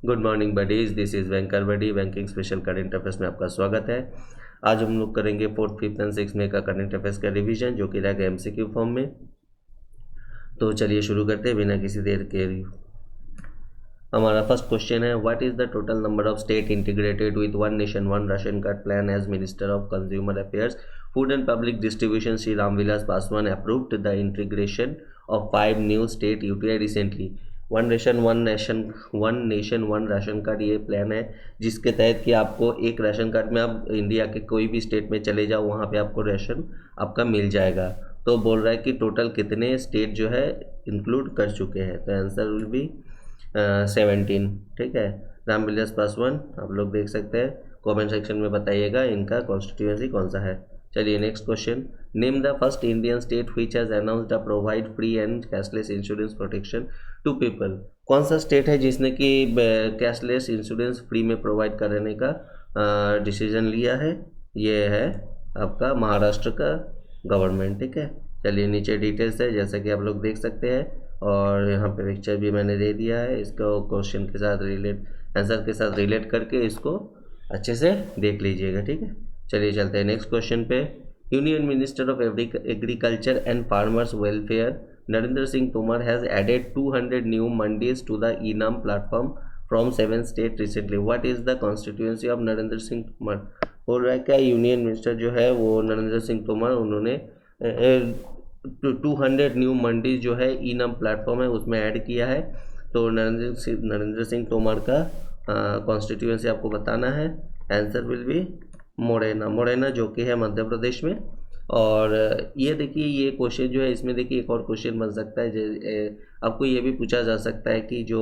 Good morning buddies, this is वेंकर buddy. Banking special current affairs में आपका स्वागत है। आज हम लोग करेंगे 4th, 5th एंड 6th में का करंट अफेयर्स का रिवीजन, जो कि रहेगा एमसीक्यू फॉर्म में। तो चलिए शुरू करते हैं बिना किसी देर के। हमारा फर्स्ट क्वेश्चन है, what is the total number of state integrated with one nation one ration card plan as minister of consumer affairs, food and public distribution Shri Ram Vilas Paswan approved the integration of 5 new state UTI recently. One nation one ration card ये plan है, जिसके तहत कि आपको एक ration card में आप India के कोई भी स्टेट में चले जाओ, वहाँ पे आपको राशन आपका मिल जाएगा। तो बोल रहा है कि टोटल कितने स्टेट जो है इंक्लूड कर चुके हैं। तो आंसर विल बी 17। ठीक है, रामविलास पासवान आप लोग देख सकते हैं। कमेंट सेक्शन में बताइएगा इनका कॉन्स्टिट्यूएंसी कौन सा है। चलिए next question, name the first Indian state which has announced the provide free and cashless insurance protection to people. कौन सा स्टेट है जिसने कि कैशलेस इंश्योरेंस फ्री में प्रोवाइड करने का डिसीजन लिया है? ये है आपका महाराष्ट्र का गवर्नमेंट। ठीक है, चलिए नीचे डिटेल्स है जैसा कि आप लोग देख सकते हैं, और यहाँ पे पिक्चर भी मैंने दे दिया है। इसको क्वेश्चन के साथ आंसर के साथ रिलेट करके इसको अच्छे से देख लीजिएगा। ठीक है, चलिए चलते हैं नेक्स्ट क्वेश्चन पे। Union minister of agriculture and farmers welfare Narendra Singh Tomar has added 200 new mandis to the e-NAM platform from 7 state recently. What is the constituency of Narendra Singh Tomar? बोल रहा है क्या यूनियन मिनिस्टर जो है वो नरेंद्र सिंह तोमर, उन्होंने 200 न्यू मंडीज जो है ई-नाम प्लेटफॉर्म है उसमें ऐड किया है। तो नरेंद्र सिंह तोमर का कॉन्स्टिट्यूएंसी आपको बताना है। आंसर विल बी मोरेना जो कि है मध्य प्रदेश में। और ये देखिए, ये क्वेश्चन जो है इसमें देखिए एक और क्वेश्चन बन सकता है। आपको ये भी पूछा जा सकता है कि जो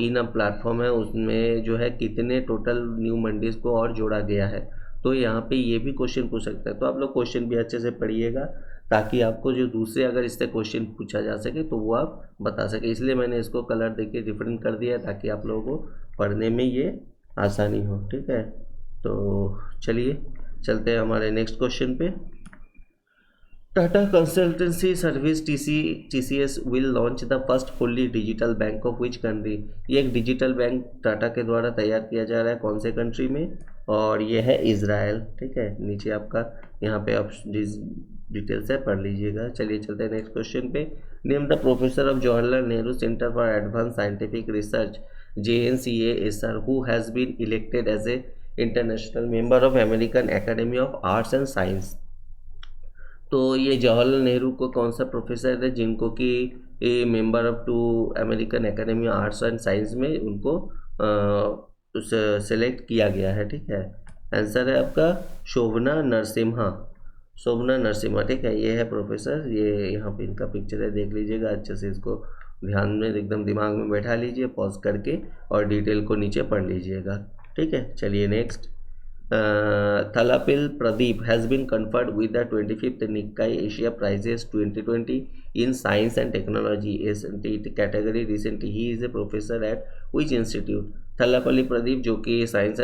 ई-नाम प्लेटफॉर्म है उसमें जो है कितने टोटल न्यू मंडीज को और जोड़ा गया है। तो यहाँ पे ये भी क्वेश्चन पूछ सकता है। तो आप लोग क्वेश्चन भी अच्छे से पढ़िएगा, ताकि आपको जो दूसरे अगर इससे क्वेश्चन पूछा जा सके तो वो आप बता सके। इसलिए मैंने इसको कलर देके डिफरेंट कर दिया ताकि आप लोगों को पढ़ने में ये आसानी हो। ठीक है, तो चलिए चलते हैं हमारे नेक्स्ट क्वेश्चन पे। Tata consultancy service TCS will launch the first fully digital bank of which country. ये एक डिजिटल बैंक टाटा के द्वारा तैयार किया जा रहा है, कौन से कंट्री में? और ये है इज़राइल। ठीक है, नीचे आपका यहाँ पे आप डिटेल्स है, पढ़ लीजिएगा। चलिए चलते हैं नेक्स्ट क्वेश्चन पे। Name the professor of Jawaharlal Nehru centre for advance scientific research JNCASR who has been elected as a international member of American academy of arts and science. तो ये जवाहरलाल नेहरू को कौन सा प्रोफेसर है जिनको कि member of to American academy of arts and science में उनको सेलेक्ट किया गया है? ठीक है, आंसर है आपका शोभना नरसिम्हा। ठीक है, ये है प्रोफेसर। ये यहाँ पे इनका पिक्चर है, देख लीजिएगा अच्छे से। इसको ध्यान में एकदम दिमाग में बैठा लीजिए पॉज करके, और डिटेल को नीचे पढ़ लीजिएगा। ठीक है, चलिए next. Thalapil Pradeep has been conferred with the 25th Nikkei Asia Prizes 2020 in Science and Technology category recently. He is a professor at which institute? Thalappil Pradeep जो कि साइंस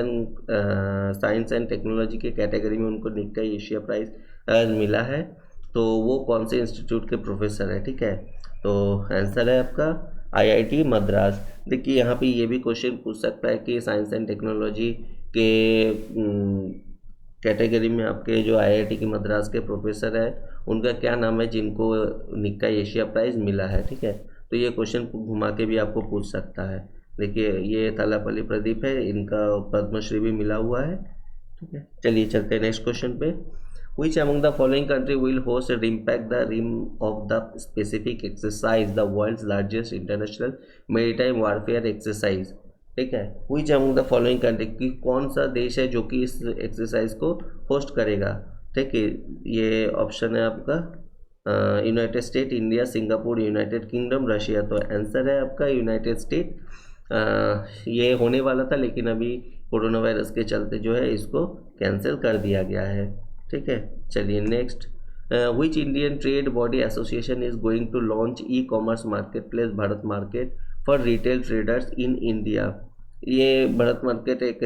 एंड टेक्नोलॉजी के कैटेगरी में उनको निक्काई एशिया प्राइज मिला है। तो वो कौन से इंस्टीट्यूट के प्रोफेसर है? ठीक है, तो आंसर है आपका IIT मद्रास। देखिए यहाँ पे ये भी क्वेश्चन पूछ सकता है कि साइंस एंड टेक्नोलॉजी के कैटेगरी में आपके जो IIT की मद्रास के प्रोफेसर है उनका क्या नाम है जिनको निक्काई एशिया प्राइज मिला है? ठीक है, तो ये क्वेश्चन घुमा के भी आपको पूछ सकता है। देखिए ये थालापल्ली प्रदीप है, इनका पद्मश्री भी मिला हुआ है। ठीक है, चलिए चलते हैं नेक्स्ट क्वेश्चन पे। Which among the following country will host RIMPAC, the Rim of the Pacific exercise, the world's largest international maritime warfare exercise? ठीक है, Which among the following country, कि कौन सा देश है जो कि इस एक्सरसाइज को होस्ट करेगा? ठीक है, ये ऑप्शन है आपका United state, India, Singapore, United kingdom, Russia. तो आंसर है आपका यूनाइटेड स्टेट। ये होने वाला था लेकिन अभी कोरोना वायरस के चलते जो है इसको कैंसिल कर दिया गया है। ठीक है, चलिए next. Which Indian trade body association is going to launch e-commerce market place Bharat market for retail traders in India. ये भारत मार्केट एक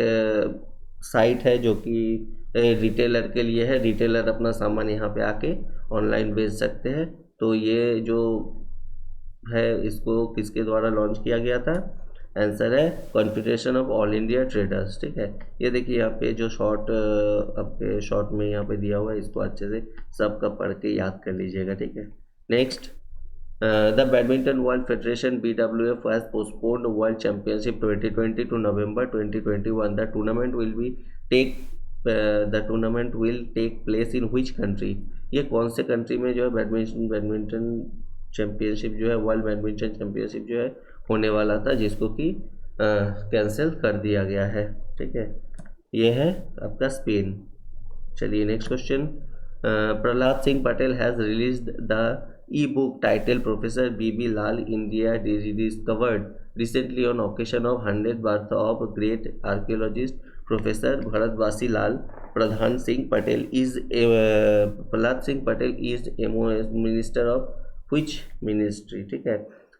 साइट है जो कि रिटेलर के लिए है। रिटेलर अपना सामान यहाँ पे आके ऑनलाइन बेच सकते हैं। तो ये जो है इसको किसके द्वारा लॉन्च किया गया था? आंसर है confederation of all India traders. ठीक है, ये देखिए यहाँ पे जो शॉर्ट आपके शॉर्ट में यहाँ पे दिया हुआ है, इसको अच्छे से सबका पढ़ के याद कर लीजिएगा। ठीक है, next the Badminton World Federation BWF has postponed World Championship 2020 to November 2021. The tournament will take place in which country? ये कौन से कंट्री में जो है बैडमिंटन चैंपियनशिप जो है, वर्ल्ड बैडमिंटन चैंपियनशिप जो है होने वाला था, जिसको कि कैंसिल कर दिया गया है। ठीक है, ये है आपका स्पेन। चलिए next question. Prahlad Singh Patel has released the e-book titled Professor B.B. Lal India Discovered recently on occasion of 100th birth of great archaeologist Professor Bharatwasi Lal. Pradhan Singh Patel is Prahlad Singh Patel is minister of which ministry? ठीक है,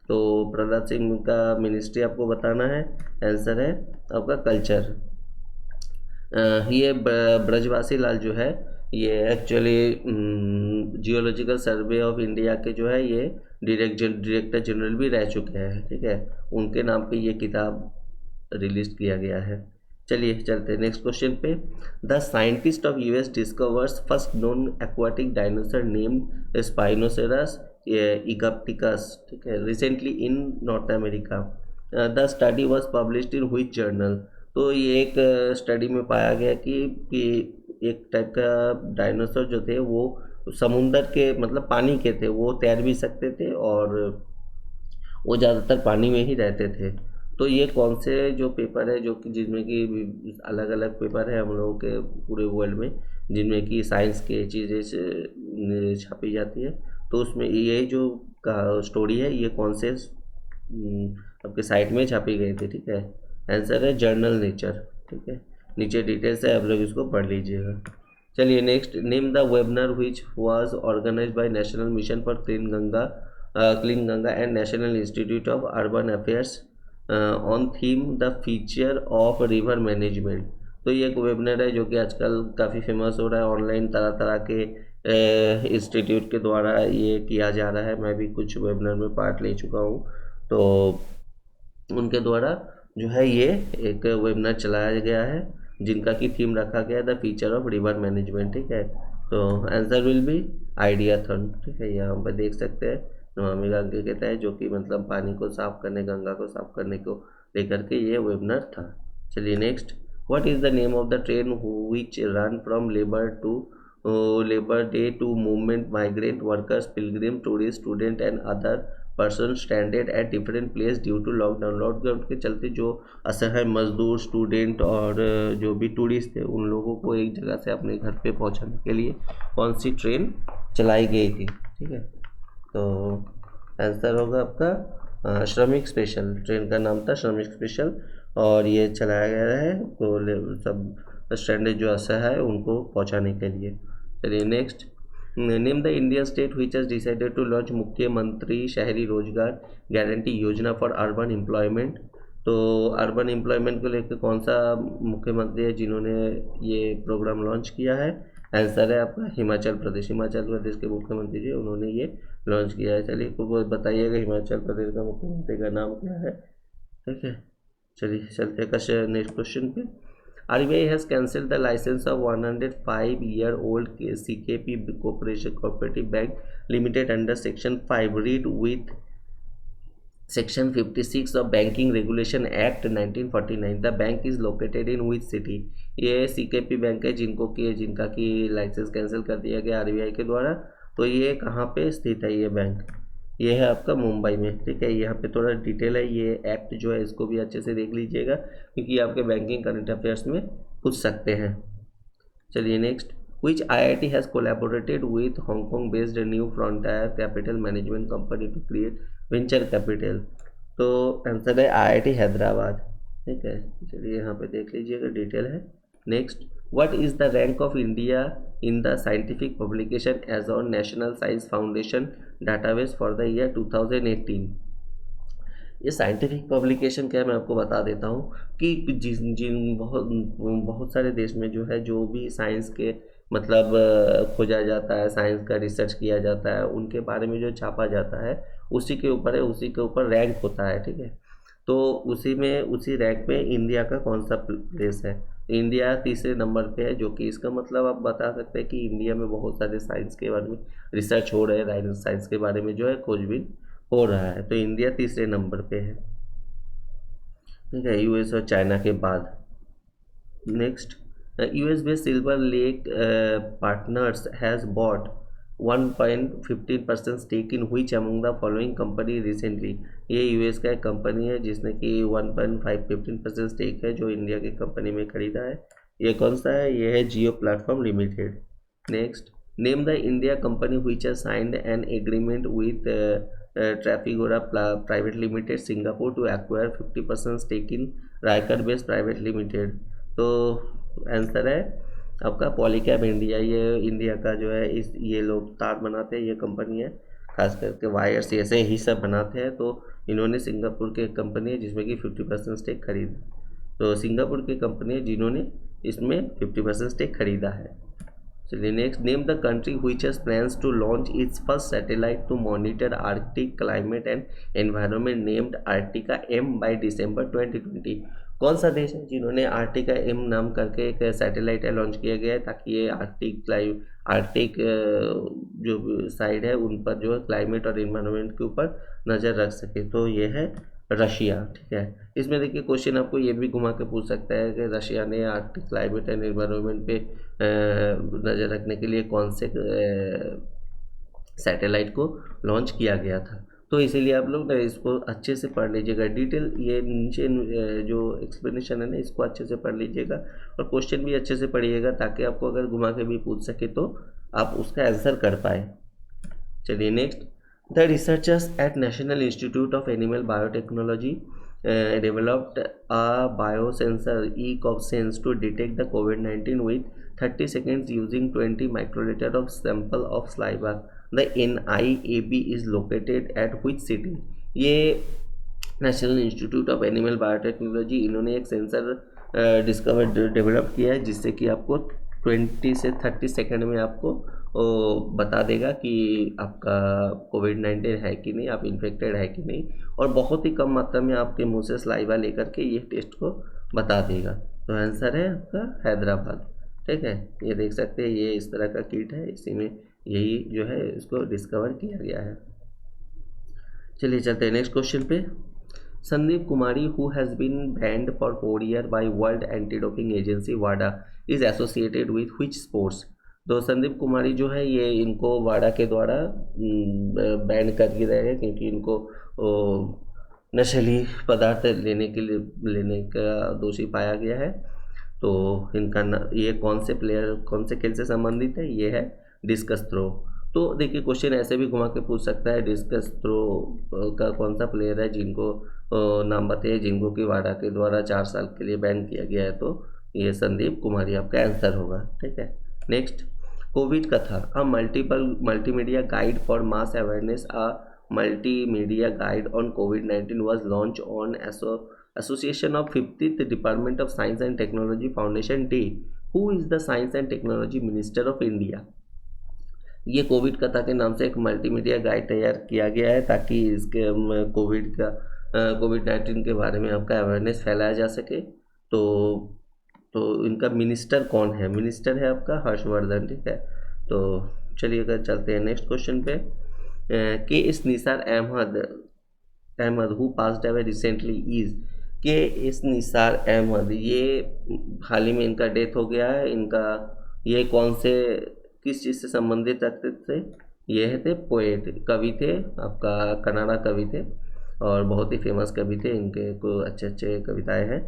तो प्रहलाद सिंह का ministry आपको बताना है। Answer है आपका culture. ये ब्रजवासी लाल जो है, ये actually geological survey of India के जो है ये डायरेक्टर जनरल भी रह चुके हैं। ठीक है, उनके नाम पे ये किताब रिलीज किया गया है। चलिए चलते हैं नेक्स्ट क्वेश्चन पे। The scientist of US discovers first known aquatic dinosaur name Spinosaurus aegyptiacus. ठीक है, recently in North America. The study was published in which journal? तो ये एक स्टडी में पाया गया कि एक टाइप का डायनासोर जो थे वो समुंदर के मतलब पानी के थे, वो तैर भी सकते थे और वो ज़्यादातर पानी में ही रहते थे। तो ये कौन से जो पेपर है जो कि जिसमें कि अलग अलग पेपर है हम लोगों के पूरे वर्ल्ड में, जिनमें कि साइंस के चीज़ें छापी जाती है, तो उसमें ये जो का स्टोरी है ये कौन से आपके साइट में छापी गई थी? ठीक है, आंसर है जर्नल नेचर। ठीक है, नीचे डिटेल्स है, आप लोग इसको पढ़ लीजिएगा। चलिए next. Name the webinar which was organised by national mission for clean Ganga and national institute of urban affairs on theme the feature of river management. तो ये एक वेबिनार है जो कि आजकल काफ़ी फेमस हो रहा है, ऑनलाइन तरह तरह के इंस्टीट्यूट के द्वारा ये किया जा रहा है। मैं भी कुछ वेबिनार में पार्ट ले चुका हूँ, तो उनके द्वारा जो है ये एक वेबिनार चलाया गया है जिनका की थीम रखा गया है the feature of river management. ठीक है, तो आंसर विल बी आइडियाथन। ठीक है, यहाँ पर देख सकते हैं नमामि गंगे के तहत जो कि मतलब पानी को साफ करने, गंगा को साफ करने को लेकर के ये वेबिनार था। चलिए next. What is the name of the train which run from labour day to movement migrant workers pilgrim tourist student and other person standard at different place due to lockdown. Lockdown के चलते जो असहाय मजदूर, student और जो भी tourist थे उन लोगों को एक जगह से अपने घर पे पहुंचाने के लिए कौन सी ट्रेन चलाई गई थी? ठीक है, तो आंसर होगा आपका श्रमिक स्पेशल। ट्रेन का नाम था श्रमिक स्पेशल और ये चलाया गया है तो सब स्टैंडर्ड जो असहाय है उनको पहुँचाने के लिए। चलिए next. Name the Indian state which has decided to launch Mukhyamantri Shahri Rozgar guarantee Yojana for urban employment. तो अर्बन एम्प्लॉयमेंट को लेकर कौन सा मुख्यमंत्री है जिन्होंने ये प्रोग्राम लॉन्च किया है? आंसर है आपका हिमाचल प्रदेश। हिमाचल प्रदेश के मुख्यमंत्री जी उन्होंने ये लॉन्च किया है। चलिए वो बताइएगा हिमाचल प्रदेश का मुख्यमंत्री का नाम क्या है? ठीक है, चलिए चलते हैं नेक्स्ट क्वेश्चन पे। RBI has cancelled the license of 105-year-old CKP Cooperative Bank Limited under Section 5. Read with Section 56 of Banking Regulation Act 1949. The bank is located in which city? ये CKP बैंक है जिनका की licence cancel कर दिया गया RBI के द्वारा। तो ये कहाँ पे स्थित है ये बैंक? ये है आपका मुंबई में। ठीक है, यहाँ पे थोड़ा डिटेल है, ये एक्ट जो है इसको भी अच्छे से देख लीजिएगा क्योंकि आपके बैंकिंग करंट अफेयर्स में पूछ सकते हैं। चलिए next. Which IIT has collaborated with Hong Kong based new frontier capital management company to create venture capital. तो आंसर है IIT हैदराबाद। ठीक है, चलिए यहाँ पे देख लीजिएगा, डिटेल है। Next. What is the rank of India in the scientific publication as on National Science Foundation database for the year 2018? ये साइंटिफिक पब्लिकेशन क्या है मैं आपको बता देता हूँ कि जिन बहुत सारे देश में जो है जो भी साइंस के मतलब खोजा जाता है, साइंस का रिसर्च किया जाता है, उनके बारे में जो छापा जाता है उसी के ऊपर है, उसी के ऊपर रैंक होता है। ठीक है, तो उसी में उसी रैंक में इंडिया का कौन सा प्लेस है? इंडिया तीसरे नंबर पे है, जो कि इसका मतलब आप बता सकते हैं कि इंडिया में बहुत सारे साइंस के बारे में रिसर्च हो रहे हैं, साइंस के बारे में जो है खोजबीन हो रहा है। तो इंडिया तीसरे नंबर पे है, ठीक है, यूएस और चाइना के बाद। Next, US based Silver Lake Partners has bought 1.15% stake in which among the following company recently. ये यूएस का एक कंपनी है जिसने कि 1.15% स्टेक है जो इंडिया की कंपनी में खरीदा है। ये कौन सा है? ये है Jio platform limited. Next, name the India company which has signed an agreement with Trafigura private limited Singapore to acquire 50% stake in Ryker based private limited. तो आंसर है आपका पॉलीकैब इंडिया। ये इंडिया का जो है ये लोग तार बनाते हैं, ये कंपनी है, खास करके वायर्स ऐसे ही सब बनाते हैं। तो इन्होंने सिंगापुर की एक कंपनी है जिसमें कि 50% स्टेक खरीदा। तो सिंगापुर की कंपनी है जिन्होंने इसमें 50% स्टेक खरीदा है। चलिए next, name the country which has plans to launch its first satellite to monitor Arctic climate and environment named Arktika M by December 2020। कौन सा देश है जिन्होंने आर्टिका एम नाम करके एक सैटेलाइट लॉन्च किया गया है ताकि ये आर्कटिक जो साइड है उन पर जो है क्लाइमेट और इन्वायरमेंट के ऊपर नज़र रख सके? तो ये है रशिया, ठीक है। इसमें देखिए क्वेश्चन आपको ये भी घुमा के पूछ सकता है कि रशिया ने आर्कटिक क्लाइमेट एंड एनवायरनमेंट पे नज़र रखने के लिए कौन से सैटेलाइट को लॉन्च किया गया था। तो इसीलिए आप लोग ना इसको अच्छे से पढ़ लीजिएगा, डिटेल ये नीचे जो एक्सप्लेनेशन है ना इसको अच्छे से पढ़ लीजिएगा और क्वेश्चन भी अच्छे से पढ़िएगा ताकि आपको अगर घुमा के भी पूछ सके तो आप उसका आंसर कर पाए। चलिए next, the researchers at national institute of animal biotechnology developed a biosensor e-COVSense to detect the COVID-19 with 30 seconds using 20 microliter of sample of saliva. The NIAB is located at which city? ये national institute of animal biotechnology, इन्होंने एक sensor develop किया है जिससे कि आपको 20 से 30 second में आपको बता देगा कि आपका कोविड-19 है कि नहीं, आप इन्फेक्टेड है कि नहीं, और बहुत ही कम मात्रा में आपके मुंह से सलाइवा लेकर के ये टेस्ट को बता देगा। तो आंसर है आपका हैदराबाद, ठीक है। ये देख सकते हैं ये इस तरह का किट है, इसी में यही जो है इसको डिस्कवर किया गया है। चलिए चलते हैं नेक्स्ट क्वेश्चन पे। Sandeep Kumari who has been banned for 4 year by World Anti Doping Agency वाडा is associated with which sports? तो संदीप कुमारी जो है ये इनको वाडा के द्वारा बैन कर दिया गया है क्योंकि इनको नशीली पदार्थ लेने का दोषी पाया गया है। तो इनका ये कौन से खेल से संबंधित है? ये है डिस्कस थ्रो। तो देखिए क्वेश्चन ऐसे भी घुमा के पूछ सकता है डिस्कस थ्रो का कौन सा प्लेयर है जिनको नाम बताइए जिनको कि वाडा के द्वारा 4 साल के लिए बैन किया गया है। तो ये संदीप कुमारी आपका आंसर होगा, ठीक है। Next, Covid Katha a multimedia guide for mass awareness a multimedia guide on कोविड-19 was launched on Association of 50th Department of Science and Technology Foundation Day. Who is the Science and Technology Minister of India? ये Covid कथा के नाम से एक multimedia guide तैयार किया गया है ताकि इसके कोविड-19 के बारे में आपका अवेयरनेस फैलाया जा सके। तो इनका मिनिस्टर कौन है? मिनिस्टर है आपका हर्षवर्धन, ठीक है। तो चलिए अगर चलते हैं नेक्स्ट क्वेश्चन पे। K S Nisar Ahmed who passed away recently is? K S Nisar Ahmed ये हाल ही में इनका डेथ हो गया है। इनका ये किस चीज़ से संबंधित रखते थे? ये थे पोएट, कवि थे, आपका कन्नड़ा कवि थे और बहुत ही फेमस कवि थे। इनके को अच्छे कविताएं हैं।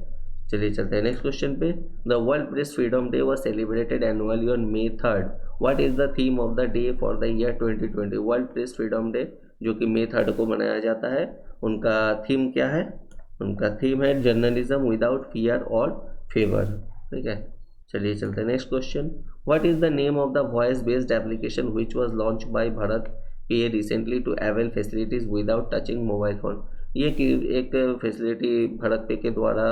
चलिए चलते हैं नेक्स्ट क्वेश्चन पे। The world press freedom day was celebrated annually on May 3rd. What is the theme of the day for the year 2020? World press freedom day जो कि May 3rd को मनाया जाता है, उनका थीम क्या है? उनका थीम है जर्नलिज्म विदाउट फियर और फेवर, ठीक है। चलिए चलते हैं next question. What is the name of the voice based application which was launched by BharatPe recently to avail facilities without touching mobile phone? ये एक फैसिलिटी भारत पे के द्वारा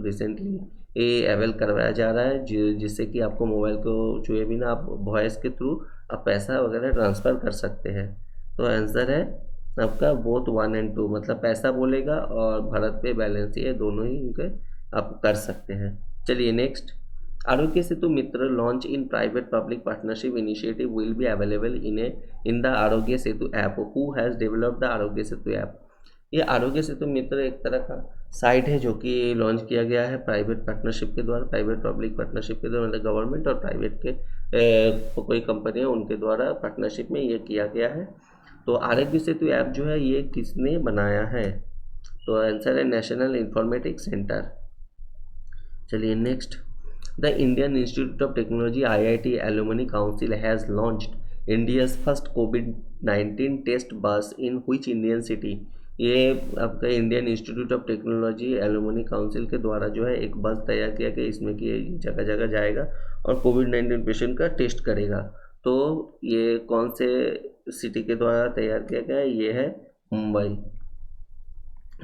रिसेंटली ये अवेल करवाया जा रहा है जिससे कि आपको मोबाइल को छुए बिना आप वॉइस के थ्रू आप पैसा वगैरह ट्रांसफ़र कर सकते हैं। तो आंसर है आपका बोथ 1 और 2, मतलब पैसा बोलेगा और भारत पे बैलेंस, ये दोनों ही उनके आप कर सकते हैं। चलिए next, Aarogya Setu Mitra launch in private public partnership initiative will be available in the Aarogya Setu app. Who has developed the Aarogya Setu app. ये आरोग्य सेतु मित्र एक तरह का साइट है जो कि लॉन्च किया गया है प्राइवेट पार्टनरशिप के द्वारा, प्राइवेट पब्लिक पार्टनरशिप के द्वारा, मतलब गवर्नमेंट और प्राइवेट के कोई कंपनी है उनके द्वारा पार्टनरशिप में ये किया गया है। तो आरोग्य सेतु ऐप जो है ये किसने बनाया है, तो आंसर है नेशनल इंफॉर्मेटिक्स सेंटर। चलिए next, the Indian institute of technology IIT alumni council has launched India's first कोविड-19 test bus in which Indian city. ये आपका Indian institute of technology alumni council के द्वारा जो है एक बस तैयार किया गया, इसमें कि जगह जगह जाएगा और कोविड-19 पेशेंट का टेस्ट करेगा। तो ये कौन से सिटी के द्वारा तैयार किया गया है, ये है मुंबई।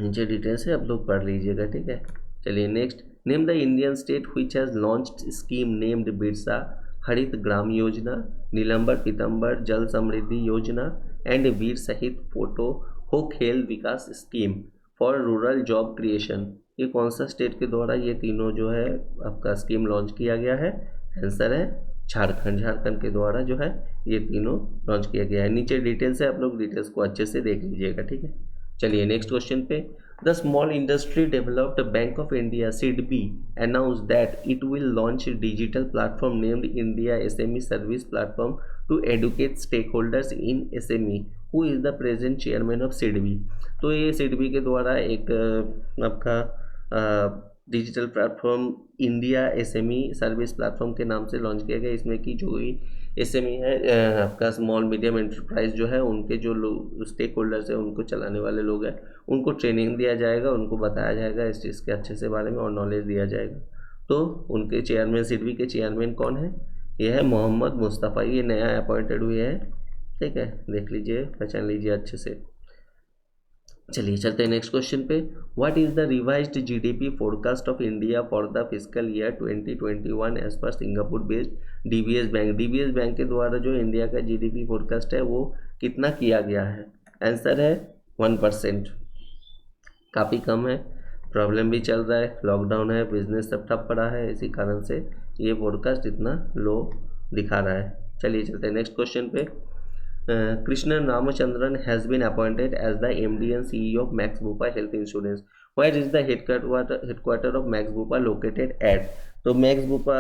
नीचे डिटेल से आप लोग पढ़ लीजिएगा, ठीक है। चलिए next, name the Indian state which has launched scheme named Birsa हरित ग्राम योजना, नीलंबर पीतम्बर जल समृद्धि योजना एंड वीर शहीद फोटो हो खेल विकास scheme for rural job creation. ये कौन सा स्टेट के द्वारा ये तीनों जो है आपका स्कीम लॉन्च किया गया है, आंसर है झारखंड। झारखंड के द्वारा जो है ये तीनों लॉन्च किया गया है। नीचे डिटेल से आप लोग डिटेल्स को अच्छे से देख लीजिएगा, ठीक है। चलिए नेक्स्ट क्वेश्चन पे, the small industry developed bank of India SIDBI announced that it will launch a digital platform named India SME Service Platform to educate stakeholders in SME. Who is the present chairman of SIDBI? तो ये SIDBI के द्वारा एक आपका digital platform India SME service platform के नाम से launch किया गया। इसमें कि जो भी SME है आपका स्मॉल मीडियम एंटरप्राइज जो है, उनके जो लोग स्टेक होल्डर्स हैं, उनको चलाने वाले लोग हैं, उनको ट्रेनिंग दिया जाएगा, उनको बताया जाएगा इस चीज़ के अच्छे से बारे में और नॉलेज दिया जाएगा। तो उनके चेयरमैन SIDBI के चेयरमैन कौन है, ये है मोहम्मद मुस्तफ़ा, ये नया अपॉइंटेड हुए हैं, ठीक है। देख लीजिए, पहचान लीजिए अच्छे से। चलिए चलते हैं नेक्स्ट क्वेश्चन पे, what is the revised GDP forecast of India for the physical year 2021 as per Singapore based DBS bank. DBS bank के द्वारा जो इंडिया का GDP फोरकास्ट है वो कितना किया गया है, आंसर है 1%। काफ़ी कम है, प्रॉब्लम भी चल रहा है, लॉकडाउन है, बिजनेस सब ठप पड़ा है, इसी कारण से ये फोरकास्ट इतना लो दिखा रहा है। चलिए चलते हैं नेक्स्ट क्वेश्चन पे, Krishnan Ramachandran has been appointed as the MD and CEO of Max Bupa Health Insurance. Where is the headquarter of Max Bupa located at? तो मैक्स बुपा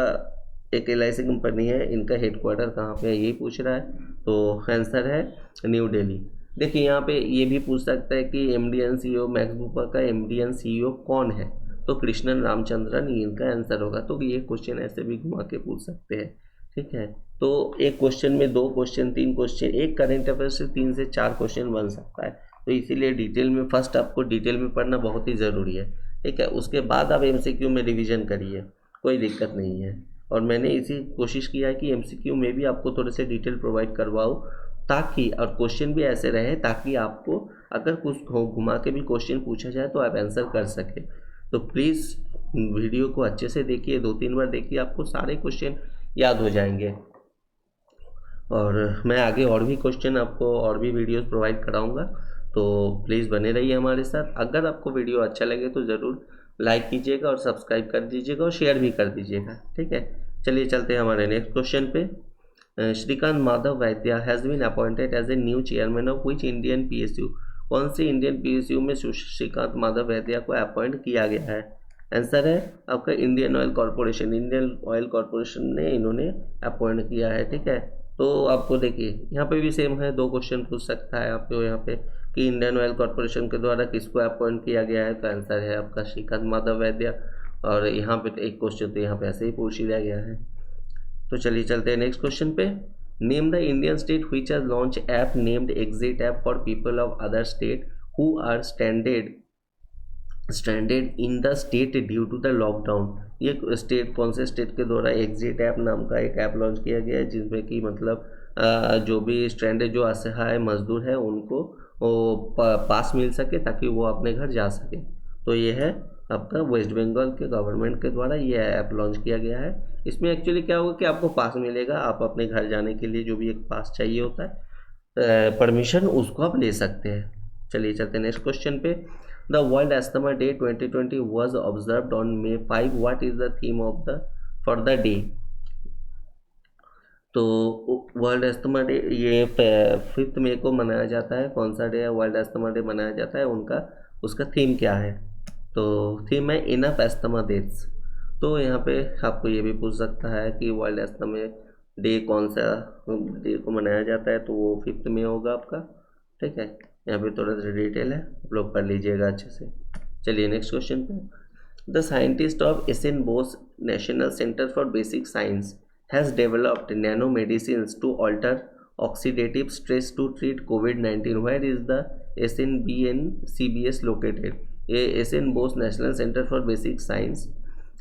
एक LIC कंपनी है, इनका हेडक्वार्टर कहाँ पे है यही पूछ रहा है, तो आंसर है न्यू दिल्ली। देखिए यहाँ पे ये भी पूछ सकता है कि MD and CEO max Bupa का MD and CEO कौन है, तो कृष्णन रामचंद्रन इनका आंसर होगा। तो ये क्वेश्चन ऐसे भी घुमा के पूछ सकते हैं, ठीक है। तो एक क्वेश्चन में 2 क्वेश्चन 3 क्वेश्चन, एक करंट अफेयर से 3 से 4 क्वेश्चन बन सकता है। तो इसीलिए डिटेल में फर्स्ट आपको डिटेल में पढ़ना बहुत ही ज़रूरी है, ठीक है। उसके बाद आप MCQ में रिवीजन करिए, कोई दिक्कत नहीं है। और मैंने इसी कोशिश किया है कि MCQ में भी आपको थोड़े से डिटेल प्रोवाइड करवाऊँ, ताकि और क्वेश्चन भी ऐसे रहे ताकि आपको अगर कुछ घुमा के भी क्वेश्चन पूछा जाए तो आप आंसर कर सकें। तो प्लीज़ वीडियो को अच्छे से देखिए, 2-3 बार देखिए, आपको सारे क्वेश्चन याद हो जाएंगे। और मैं आगे और भी क्वेश्चन आपको और भी वीडियोस प्रोवाइड कराऊंगा, तो प्लीज़ बने रहिए हमारे साथ। अगर आपको वीडियो अच्छा लगे तो ज़रूर लाइक कीजिएगा और सब्सक्राइब कर दीजिएगा और शेयर भी कर दीजिएगा, ठीक है। चलिए चलते हैं हमारे नेक्स्ट क्वेश्चन पे। Shrikant Madhav Vaidya has been appointed as a new chairman of which Indian PSU। कौन से इंडियन PSU में श्रीकांत माधव वैद्या को अपॉइंट किया गया है, आंसर है आपका Indian oil corporation. Indian oil corporation ने इन्होंने अपॉइंट किया है, ठीक है। तो आपको देखिए यहाँ पे भी सेम है, 2 क्वेश्चन पूछ सकता है आपको यहाँ पे कि इंडियन ऑयल कॉरपोरेशन के द्वारा किसको अपॉइंट किया गया है, तो आंसर है आपका श्रीकांत माधव वैद्या। और यहाँ पे तो एक क्वेश्चन तो यहाँ पे ऐसे ही पूछ लिया गया है। तो चलिए चलते हैं नेक्स्ट क्वेश्चन पे, name the Indian state which has launch app named exit app for people of other state who are stranded in the state due to the lockdown. ये स्टेट कौन से स्टेट के द्वारा एग्जिट ऐप नाम का एक app launch किया गया है, जिसमें कि मतलब जो भी स्ट्रैंडेड जो असहाय मजदूर है उनको पास मिल सके ताकि वो अपने घर जा सके। तो ये है आपका वेस्ट बंगाल के गवर्नमेंट के द्वारा ये ऐप लॉन्च किया गया है। इसमें एक्चुअली क्या होगा कि आपको पास मिलेगा, आप अपने घर जाने के लिए जो भी एक पास चाहिए होता है परमिशन, उसको आप ले सकते हैं। चलिए चलते हैं नेक्स्ट क्वेश्चन पे। The world asthma day 2020 was observed on May 5। What is the theme of the for the day. तो वर्ल्ड एस्थमा डे ये 5 मई को मनाया जाता है। कौन सा डे है वर्ल्ड एस्थमा डे मनाया जाता है, उनका उसका थीम क्या है। तो थीम है इनफ एस्थमा डेथ्स। तो यहाँ पे आपको ये भी पूछ सकता है कि वर्ल्ड एस्थमा डे कौन सा डे को मनाया जाता है, तो वो 5 मई होगा आपका। ठीक है, यहाँ पे थोड़ा सा डिटेल है, आप लोग पढ़ लीजिएगा अच्छे से। चलिए नेक्स्ट क्वेश्चन पे। The scientist of S N Bose National Centre for Basic Science has developed nanomedicines to alter oxidative stress to treat COVID-19. Where is the SNBNCBS located? ये S N Bose National Centre for Basic Science,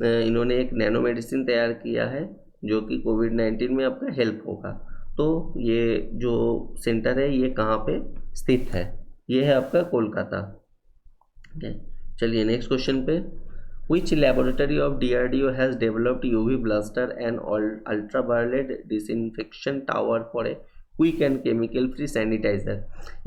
इन्होंने एक nano medicine तैयार किया है जो कि कोविड-19 में आपका हेल्प होगा। तो ये जो सेंटर है ये कहाँ पे स्थित है, ये है आपका कोलकाता। चलिए नेक्स्ट क्वेश्चन पे। Which laboratory of DRDO has developed UV blaster and ultraviolet disinfection tower for a quick and chemical free sanitizer?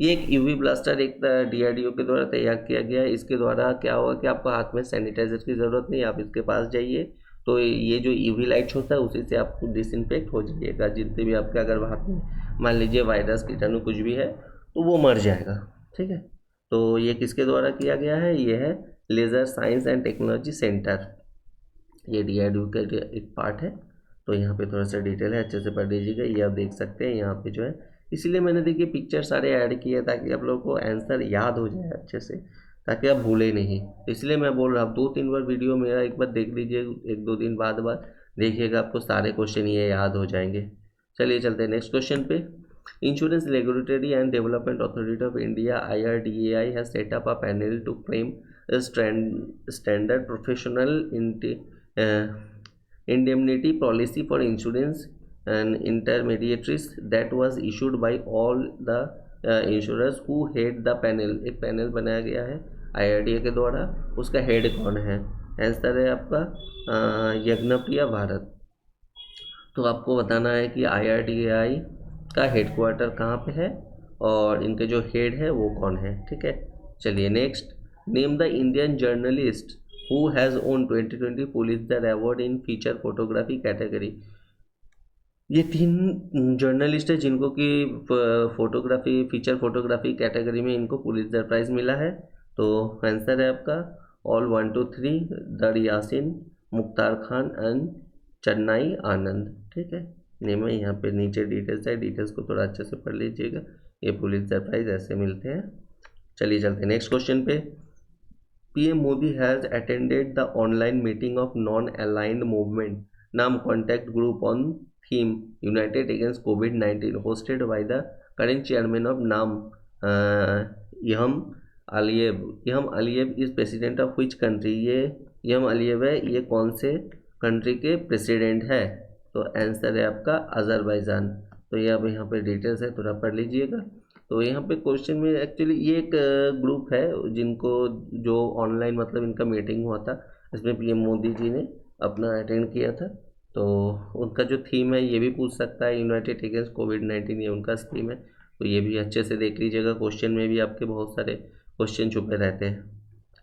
ये एक UV ब्लास्टर एक DRDO के द्वारा तैयार किया गया है। इसके द्वारा क्या होगा कि आपको हाथ में सैनिटाइजर की ज़रूरत नहीं, आप इसके पास जाइए तो ये जो UV लाइट्स होता है उसी से आपको डिसइंफेक्ट हो जाइएगा। जितने भी आपके अगर हाथ में मान लीजिए वायरस कीटाणु कुछ भी है तो वो मर जाएगा। ठीक है, तो ये किसके द्वारा किया गया है, ये है laser science and technology centre, ये DRDO का एक पार्ट है। तो यहाँ पे थोड़ा सा डिटेल है, अच्छे से पढ़ लीजिएगा। ये आप देख सकते हैं यहाँ पे जो है, इसीलिए मैंने देखिए पिक्चर सारे ऐड किए ताकि आप लोगों को आंसर याद हो जाए अच्छे से, ताकि आप भूले नहीं। इसलिए मैं बोल रहा हूँ 2-3 बार वीडियो मेरा एक बार देख लीजिए, 1-2 दिन बाद देखिएगा, आपको सारे क्वेश्चन ये याद हो जाएंगे। चलिए चलते हैं नेक्स्ट क्वेश्चन पे। Insurance Regulatory and Development Authority of India IRDAI has set up a panel to claim a standard professional indemnity policy for insurance and intermediaries that was issued by all the insurers who head the panel। एक panel बनाया गया है IRDA के द्वारा, उसका head कौन है, answer है आपका यज्ञप्रिया भारत। तो आपको बताना है कि IRDAI का हेडक्वार्टर कहाँ पे है और इनके जो हेड है वो कौन है। ठीक है, चलिए next. Name the Indian journalist who has own 2020 Pulitzer award in feature photography category. ये 3 जर्नलिस्ट है जिनको कि फोटोग्राफी फीचर फोटोग्राफी कैटेगरी में इनको पुलित्ज़र प्राइज़ मिला है। तो आंसर है आपका ऑल 1 2 3 दर यासिन, मुख्तार खान एंड चन्नाई आनंद। ठीक है, नेम है, यहाँ पे नीचे डिटेल्स है, डिटेल्स को थोड़ा अच्छे से पढ़ लीजिएगा। ये पुलित्ज़र प्राइज़ ऐसे मिलते हैं। चलिए चलते हैं नेक्स्ट क्वेश्चन पे। PM Modi has attended the online meeting of Non Aligned Movement NAM contact group on theme United Against कोविड-19 hosted by the current chairman of NAM Ilham Aliyev. Ilham Aliyev is president of which country. ये Ilham अलियेव है, ये कौन से country के president है, तो answer है आपका अज़रबैजान। तो ये अब यहाँ पे डिटेल्स है, थोड़ा पढ़ लीजिएगा। तो यहाँ पे क्वेश्चन में एक्चुअली ये एक ग्रुप है जिनको जो ऑनलाइन मतलब इनका मीटिंग हुआ था, इसमें PM मोदी जी ने अपना अटेंड किया था। तो उनका जो थीम है ये भी पूछ सकता है, यूनाइटेड अगेंस्ट कोविड-19 ये उनका थीम है। तो ये भी अच्छे से देख लीजिएगा, क्वेश्चन में भी आपके बहुत सारे क्वेश्चन छुपे रहते हैं।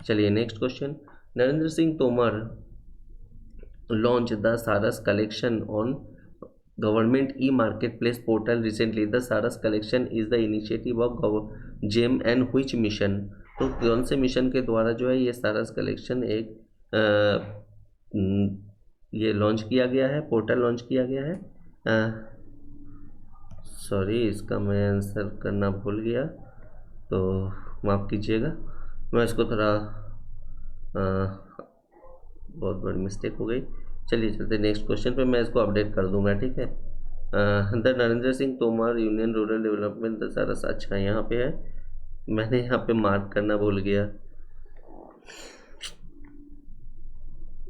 चलिए next question. Narendra Singh Tomar launched the Saras collection on government e-marketplace portal recently. The Saras collection is the initiative of GEM and which mission? तो कौन से मिशन के द्वारा जो है ये सारस कलेक्शन एक ये लॉन्च किया गया है, पोर्टल लॉन्च किया गया है। सॉरी, इसका मैं आंसर करना भूल गया, तो माफ़ कीजिएगा, मैं इसको थोड़ा बहुत बड़ी मिस्टेक हो गई। चलिए चलते नेक्स्ट क्वेश्चन पे, मैं इसको अपडेट कर दूंगा। ठीक है, the Narendra Singh Tomar union rural development the सारस, अच्छा यहाँ पे है, मैंने यहाँ पे मार्क करना भूल गया,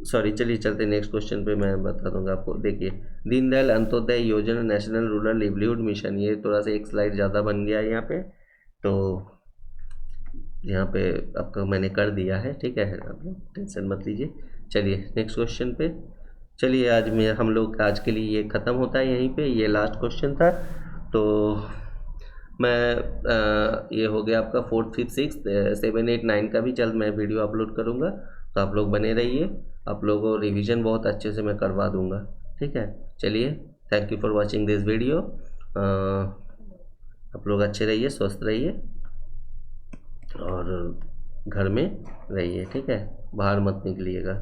सॉरी। चलिए चलते नेक्स्ट क्वेश्चन पे, मैं बता दूंगा आपको। देखिए, दीनदयाल अंत्योदय योजना नेशनल रूरल लिवलीहुड मिशन, ये थोड़ा सा एक स्लाइड ज़्यादा बन गया है यहाँ पे, तो यहाँ पे आपका मैंने कर दिया है। ठीक है, आप लोग टेंशन मत लीजिए। चलिए नेक्स्ट क्वेश्चन पे। चलिए आज में हम लोग आज के लिए ये ख़त्म होता है यहीं पे, ये लास्ट क्वेश्चन था। तो मैं ये हो गया आपका 4th 5th 6th 7 8 9 का भी जल्द मैं वीडियो अपलोड करूँगा, तो आप लोग बने रहिए। आप लोगों को रिवीजन बहुत अच्छे से मैं करवा दूँगा, ठीक है। चलिए, thank you for watching this video. आप लोग अच्छे रहिए, स्वस्थ रहिए और घर में रहिए, ठीक है, बाहर मत निकलिएगा।